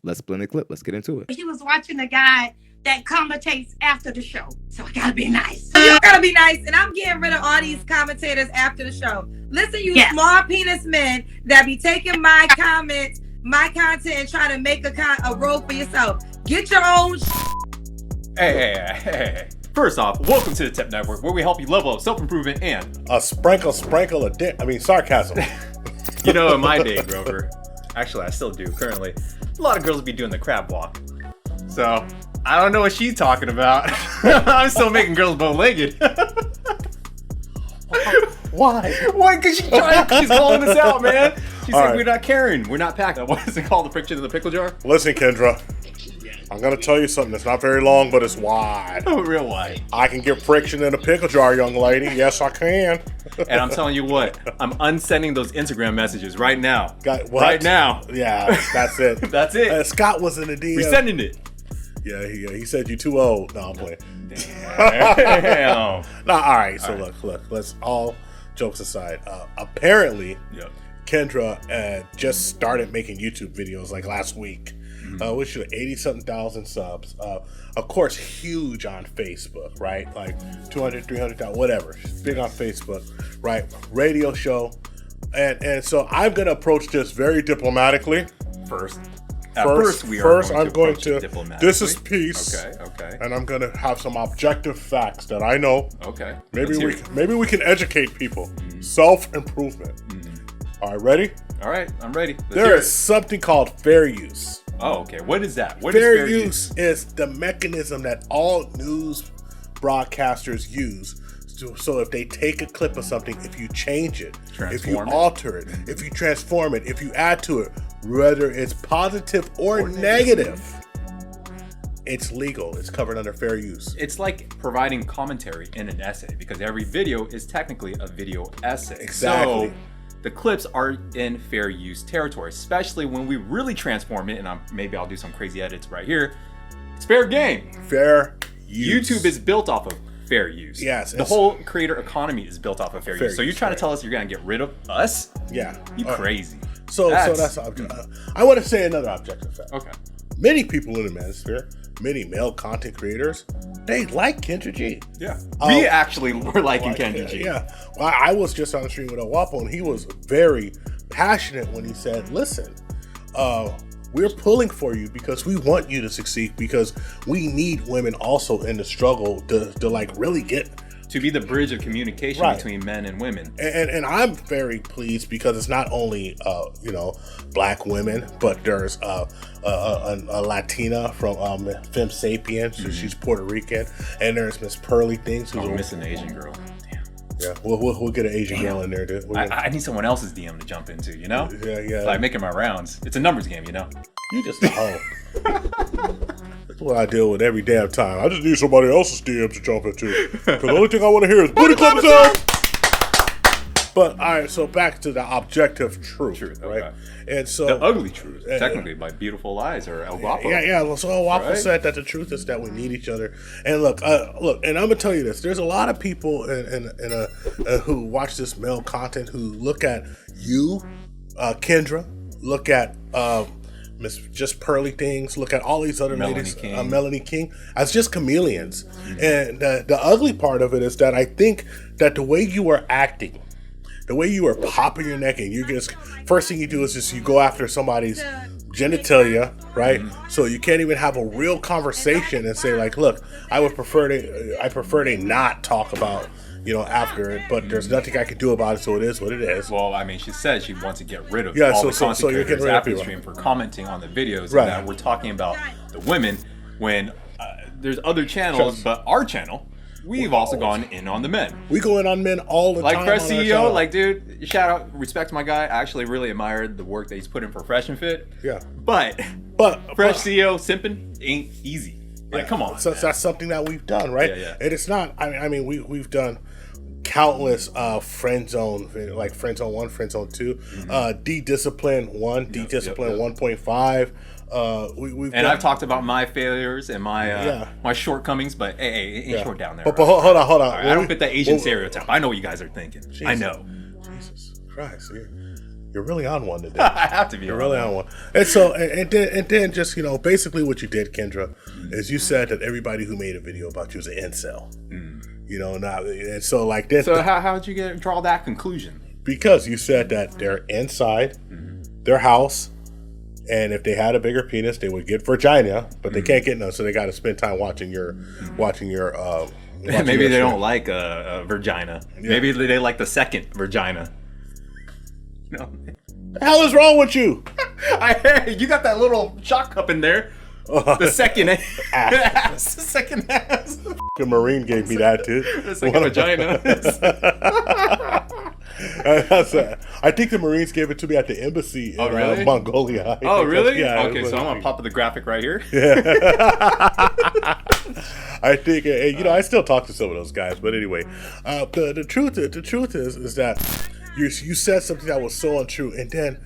let's blend the clip. Let's get into it. He was watching a guy that commentates after the show. So I gotta be nice. So you gotta be nice, and I'm getting rid of all these commentators after the show. Listen, you small penis men that be taking my comments, my content, and trying to make a role for yourself. Get your own Hey. First off, welcome to the TIP Network, where we help you level up self-improvement and a sprinkle of sarcasm. You know, in my day, Grover, actually I still do currently, a lot of girls be doing the crab walk. So I don't know what she's talking about. I'm still making girls bow-legged. Why? Why? Because she's calling us out, man. She said we're not caring. We're not packing. What is it called? The friction in the pickle jar? Listen, Kendra. I'm going to tell you something. It's not very long, but it's wide. Oh, real wide. I can get friction in a pickle jar, young lady. Yes, I can. And I'm telling you what, I'm unsending those Instagram messages right now. Right now. Yeah, that's it. That's it. Scott was in the DM. We're sending it. Yeah, he said you're too old. No, I'm playing. Damn. No, all right. So look. Let's all jokes aside. Apparently, Kendra just started making YouTube videos like last week. Which is 80-something thousand subs. Of course, huge on Facebook, right? Like 200, 300,000, whatever. She's big on Facebook, right? Radio show. And so I'm going to approach this very diplomatically. First, I'm going to diplomatically. This is peace. Okay. And I'm going to have some objective facts that I know. Okay. Maybe we can educate people. Self-improvement. All right, ready? All right, I'm ready. There is something called fair use. Oh, okay. What is that? Fair use is the mechanism that all news broadcasters use. So if they take a clip of something, if you change it, if you alter it, if you transform it, if you add to it, whether it's positive or negative, it's legal. It's covered under fair use. It's like providing commentary in an essay, because every video is technically a video essay. Exactly. So the clips are in fair use territory, especially when we really transform it, and maybe I'll do some crazy edits right here. It's fair game. Fair use. YouTube is built off of fair use. Yes. The whole creator economy is built off of fair use. So you're trying to tell us you're going to get rid of us? Yeah. You crazy. So that's I want to say another objective fact. Okay. Many people in the manosphere, many male content creators, they like Kendra G. Yeah. We actually were liking Kendra G. Yeah. Well, I was just on the stream with El Wapo, and he was very passionate when he said, listen, we're pulling for you because we want you to succeed, because we need women also in the struggle to like really get to be the bridge of communication between men and women. And I'm very pleased because it's not only black women, but there's a Latina from Femme Sapien. She's Puerto Rican, and there's Miss Pearly Things who's missing an Asian girl. Damn. Yeah, we'll get an Asian girl in there, dude. I need someone else's DM to jump into, you know? Yeah. Like making my rounds. It's a numbers game, you know? You just a hoe. That's what I deal with every damn time. I just need somebody else's DM to jump into. Because the only thing I want to hear is booty club time. But all right, so back to the objective truth, right? Okay. And so the ugly truth, technically, by Beautiful Lies or El Guapo. Yeah. So El Guapo said that the truth is that we need each other. And look, and I'm gonna tell you this: there's a lot of people who watch this male content who look at you, Kendra, look at Miss Just Pearly Things, look at all these other ladies, Melanie King, as just chameleons. And the ugly part of it is that I think that the way you are acting, the way you are popping your neck and you just, first thing you do is just you go after somebody's genitalia, right? So you can't even have a real conversation and say like, look, I prefer they not talk about, after it, but there's nothing I can do about it, so it is what it is. Well, I mean, she said she wants to get rid of all the content creators after the stream for commenting on the videos, and that we're talking about the women when there's other channels, but our channel, we've also gone in on the men. We go in on men all the time. Like Fresh CEO, like dude, shout out, respect to my guy. I actually really admired the work that he's put in for Fresh and Fit. Yeah. But Fresh CEO simping ain't easy. Like, come on. So that's something that we've done, right? Yeah. And it's not. I mean, we've done countless friend zone, like friend zone 1, friend zone 2, D-Discipline 1, D-Discipline 1.5. I've talked about my failures and my my shortcomings, but hey, it ain't short down there. But hold on. Right, I don't fit that Asian stereotype. I know what you guys are thinking. Jesus. I know. Jesus Christ, You're really on one today. I have to be. You're really on one. And so, and then just, basically what you did, Kendra, is you said that everybody who made a video about you is an incel. And so like this. So how did you draw that conclusion? Because you said that they're inside their house, and if they had a bigger penis, they would get vagina, but they can't get none, so they got to spend time watching your. Maybe they don't like a vagina. Yeah. Maybe they like the second vagina. No. The hell is wrong with you? You got that little shot cup in there. The second ass. The second ass. The Marine gave me that too. The second vagina. I think the Marines gave it to me at the embassy in Mongolia. Oh, really? Yeah. Okay, so I'm going to pop the graphic right here. Yeah. I think, I still talk to some of those guys, but anyway, the truth is that you said something that was so untrue, and then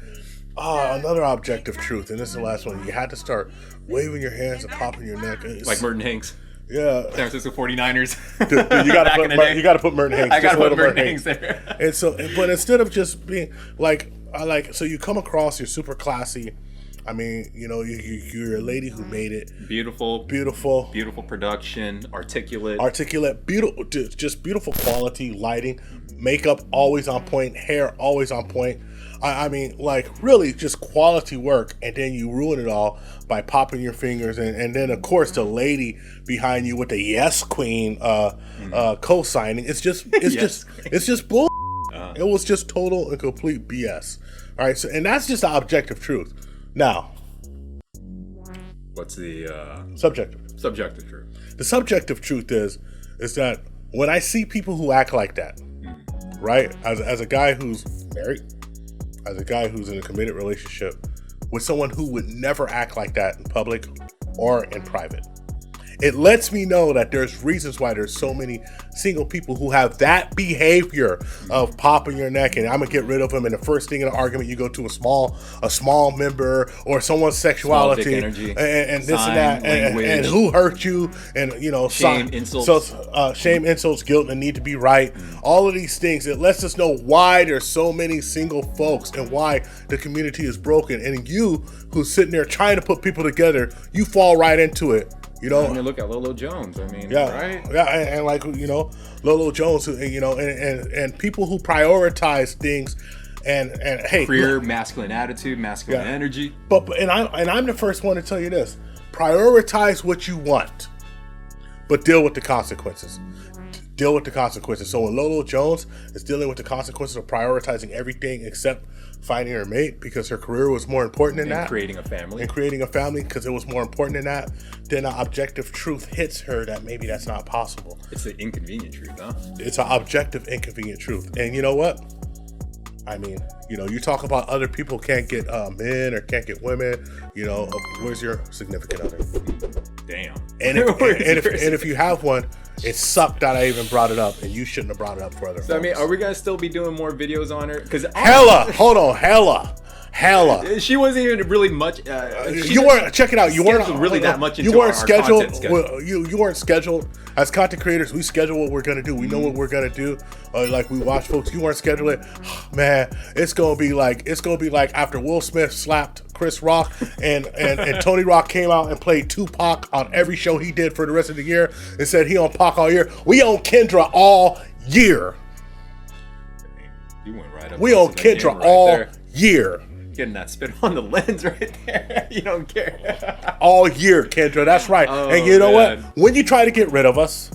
another objective truth, and this is the last one. You had to start waving your hands and popping your neck. Like Merton Hanks. Yeah. San Francisco 49ers. Dude, you got to put Merton Hanks. I got to put Merton Hanks there. And so, but instead of just being so you come across, you're super classy. I mean, you're a lady who made it. Beautiful production, articulate, beautiful, just beautiful quality lighting, makeup always on point, hair always on point. I mean, really just quality work, and then you ruin it all by popping your fingers, and then of course the lady behind you with the Yes Queen co-signing. It's just bull. It was just total and complete BS. All right, so and that's just the objective truth. Now, what's the subjective truth? The subjective truth is that when I see people who act like that, right, as a guy who's married, as a guy who's in a committed relationship with someone who would never act like that in public or in private, it lets me know that there's reasons why there's so many single people who have that behavior of popping your neck and I'm gonna get rid of them. And the first thing in an argument, you go to a small member or someone's sexuality and this and that and who hurt you and shame, insults. So shame, insults, guilt, and need to be right. All of these things. It lets us know why there's so many single folks and why the community is broken. And you, who's sitting there trying to put people together, you fall right into it. I mean, look at Lolo Jones. I mean, right? Yeah, and Lolo Jones, and people who prioritize things, and hey, career, masculine attitude, masculine energy. But I'm the first one to tell you this: prioritize what you want, but deal with the consequences. Deal with the consequences. So when Lolo Jones is dealing with the consequences of prioritizing everything except finding her mate because her career was more important than that. Creating a family because it was more important than that. Then an objective truth hits her that maybe that's not possible. It's the inconvenient truth, huh? It's an objective inconvenient truth. And you know what? I mean, you talk about other people can't get men or can't get women. Where's your significant other? Damn. And if you have one, it sucked that I even brought it up, and you shouldn't have brought it up for other folks. I mean, are we gonna still be doing more videos on her? Because hella. She wasn't even really much. You weren't. Check it out. You weren't really that much into you weren't our scheduled. content schedule. You weren't scheduled. As content creators, we schedule what we're gonna do. We know what we're gonna do. We watch folks. You weren't scheduling. Man, it's gonna be like after Will Smith slapped Chris Rock and Tony Rock came out and played Tupac on every show he did for the rest of the year and said he on Pac all year. We on Kendra all year. You went right up. We on Kendra all year. Getting that spit on the lens right there. You don't care. All year, Kendra. That's right. And you know what? When you try to get rid of us,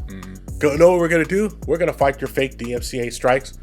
know what we're going to do? We're going to fight your fake DMCA strikes.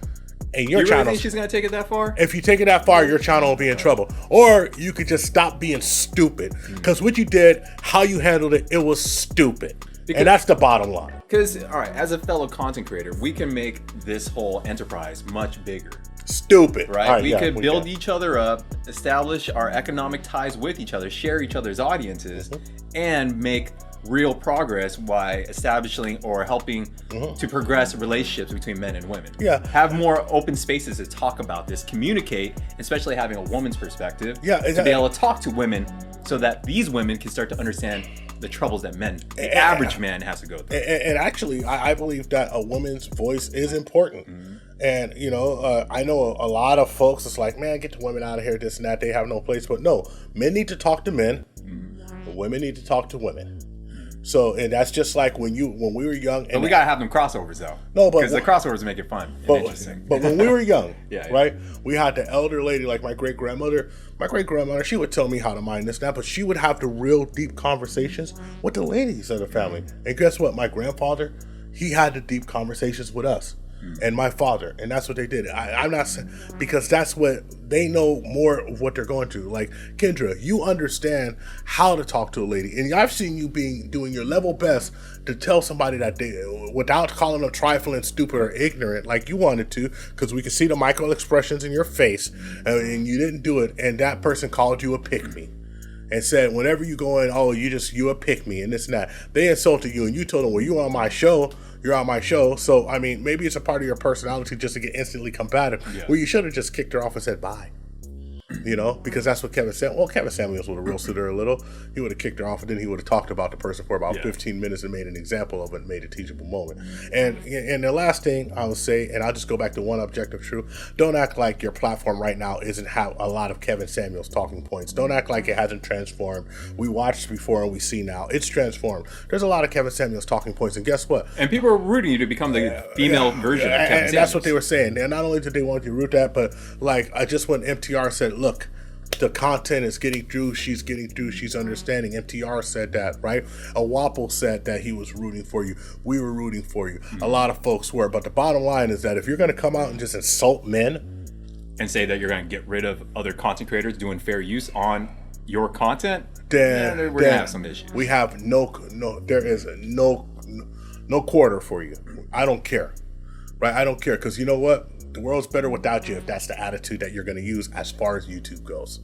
And your channel. You think she's going to take it that far? If you take it that far, your channel will be in trouble. Or you could just stop being stupid. Because what you did, how you handled it, it was stupid. And that's the bottom line. Because, all right, as a fellow content creator, we can make this whole enterprise much bigger. Stupid. Right? We could build each other up, establish our economic ties with each other, share each other's audiences, and make real progress by establishing or helping to progress relationships between men and women. Yeah. Have more open spaces to talk about this, communicate, especially having a woman's perspective, exactly. To be able to talk to women so that these women can start to understand the troubles that the average man has to go through. And actually, I believe that a woman's voice is important. And, I know a lot of folks, it's like, man, get the women out of here, this and that. They have no place. But no, men need to talk to men. But women need to talk to women. So, and that's just like when we were young. And we got to have them crossovers, though. No, but. Because the crossovers make it fun and interesting. But when we were young, right, we had the elder lady, like my great-grandmother. My great-grandmother, she would tell me how to mind this, that, but she would have the real deep conversations with the ladies of the family. And guess what? My grandfather, he had the deep conversations with us. And my father, and that's what they did. I'm not saying, because that's what they know more of what they're going through. Like, Kendra, you understand how to talk to a lady, and I've seen you doing your level best to tell somebody that they, without calling them trifling, stupid, or ignorant, like you wanted to, because we could see the micro expressions in your face, and you didn't do it, and that person called you a pick-me. And said, whenever you go in, you a pick-me, and this and that. They insulted you, and you told them, well, you're on my show. So, I mean, maybe it's a part of your personality just to get instantly combative. Yeah. Well, you should have just kicked her off and said bye. Because that's what Kevin said. Well, Kevin Samuels would have roasted her a little. He would have kicked her off, and then he would have talked about the person for about 15 minutes and made an example of it and made a teachable moment. And the last thing I would say, and I'll just go back to one objective truth, don't act like your platform right now isn't have a lot of Kevin Samuels talking points. Don't act like it hasn't transformed. We watched before and we see now. It's transformed. There's a lot of Kevin Samuels talking points, and guess what? And people are rooting you to become the female version of Kevin Samuels. And that's what they were saying. And not only did they want you to root that, but like just when MTR said, look, the content is getting through, she's getting through, she's understanding. MTR said that, right? Awapple said that he was rooting for you. We were rooting for you. A lot of folks were. But the bottom line is that if you're going to come out and just insult men and say that you're going to get rid of other content creators doing fair use on your content, then we're going to have some issues. We have there is no quarter for you. I don't care, right? I don't care, because you know what? The world's better without you if that's the attitude that you're going to use as far as YouTube goes.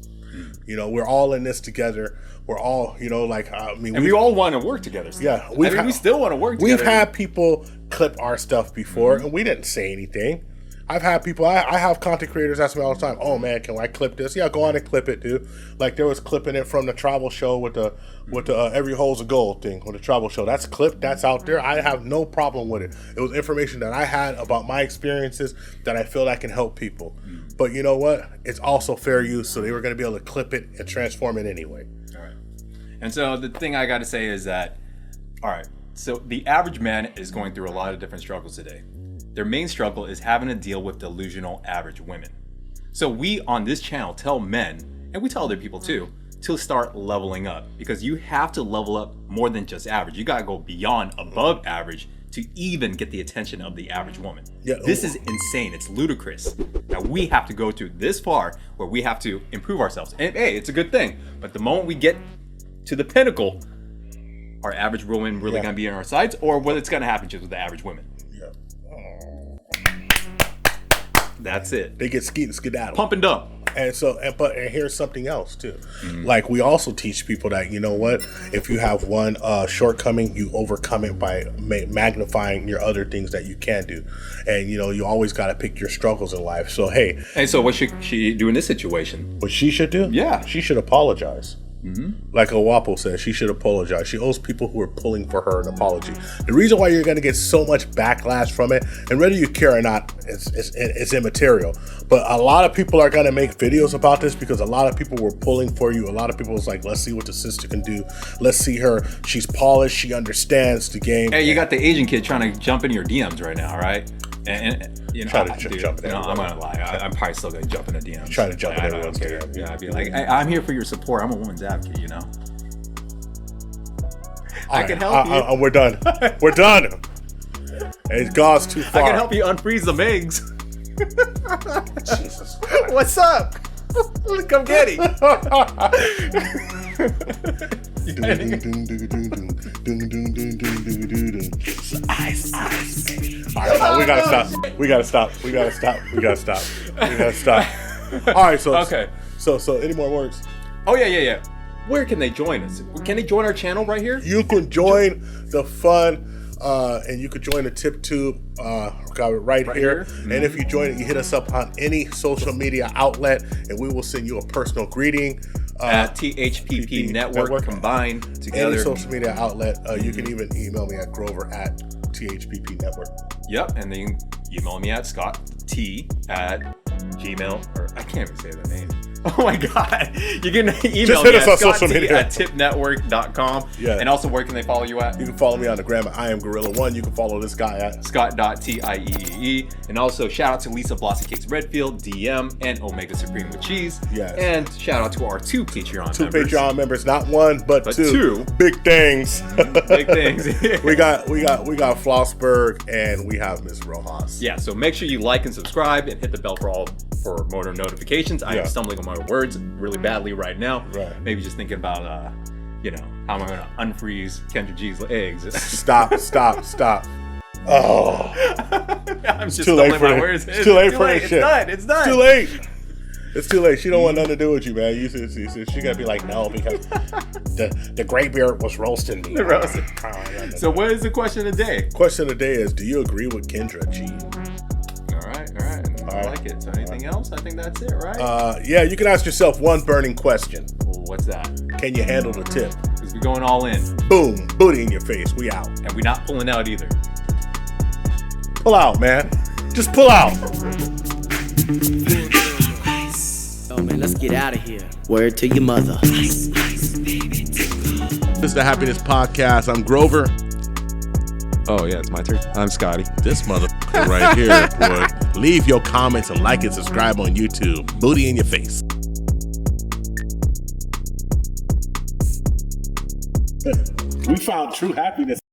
We're all in this together. We're all, we all want to work together. Still. Yeah. We still want to work together. We've had people clip our stuff before, and we didn't say anything. I've had people, I have content creators ask me all the time, oh man, can I clip this? Yeah, go on and clip it, dude. Like there was clipping it from the travel show with the Every Hole's a Goal thing, with the travel show. That's clipped, that's out there. I have no problem with it. It was information that I had about my experiences that I feel that can help people. But you know what? It's also fair use, so they were going to be able to clip it and transform it anyway. All right. And so the thing I got to say is that, all right, so the average man is going through a lot of different struggles today. Their main struggle is having to deal with delusional average women. So we on this channel tell men, and we tell other people too, to start leveling up, because you have to level up more than just average. You got to go beyond above average to even get the attention of the average woman. Yeah. This is insane. It's ludicrous. Now we have to go to this far where we have to improve ourselves. And hey, it's a good thing. But the moment we get to the pinnacle, are average women really going to be on our sides, or what's going to happen just with the average women? That's it. They get skedaddle. Pump and dump. And so, and here's something else too. Like we also teach people that, you know what, if you have one shortcoming, you overcome it by magnifying your other things that you can do. And you always got to pick your struggles in life. So hey. And so what should she do in this situation? What she should do? Yeah. She should apologize. Like Awapple says, she should apologize. She owes people who are pulling for her an apology. The reason why you're going to get so much backlash from it, and whether you care or not, it's immaterial. But a lot of people are going to make videos about this because a lot of people were pulling for you. A lot of people was like, let's see what the sister can do. Let's see her. She's polished. She understands the game. Hey, you got the Asian kid trying to jump in your DMs right now, right? And try to jump in. I'm gonna lie. I'm probably still gonna jump in the DMs. Try to jump in everyone's DM. Yeah, I'd be like, I'm here for your support. I'm a woman's advocate, I can help you. We're done. We're done. It's God's too far. I can help you unfreeze the Migs. Jesus. What's up? Come get it. Ice, baby. All right, we gotta stop. All right, so okay. So any more words? Oh yeah. Where can they join us? Can they join our channel right here? You can join the fun, and you can join the TIPTube. Got it right here. And if you join it, you hit us up on any social media outlet, and we will send you a personal greeting. At THPP Network combined together. Any social media outlet. You can even email me at Grover at THPP Network. Yep, and then email me at Scott ScottT@gmail, or I can't even say the name. Oh my God. You can email Just me hit us at on social media. ScottT@tipnetwork.com. Yeah. And also, where can they follow you at? You can follow me on the gram at I am Gorilla1. You can follow this guy at Scott.TIEEE. And also, shout out to Lisa Blossy Cakes Redfield, DM, and Omega Supreme with Cheese. Yes. And shout out to our 2 Patreon members. 2 Patreon members, not 1, but 2. Big things. Big things. we got Flossberg, and we have Miss Rojas. Yeah, so make sure you like and subscribe and hit the bell for more notifications. I am stumbling on my words really badly right now. Right. Maybe just thinking about how am I going to unfreeze Kendra G's eggs. Stop. Oh. I'm just stumbling my words. It's too late for this shit. It's done. Too late. It's too late. She don't want nothing to do with you, man. She gotta be like, no, because the gray beard was roasting me. So what is the question of the day? Question of the day is, do you agree with Kendra G? All right. I like it. So anything else? I think that's it, right? Yeah, you can ask yourself one burning question. What's that? Can you handle the tip? Because we're going all in. Boom. Booty in your face. We out. And we're not pulling out either. Pull out, man. Just pull out. Oh man, let's get out of here. Word to your mother. This is the Happiness Podcast. I'm Grover. Oh yeah, it's my turn. I'm Scotty. This motherfucker right here, boy. Leave your comments and like and subscribe on YouTube. Booty in your face. We found true happiness.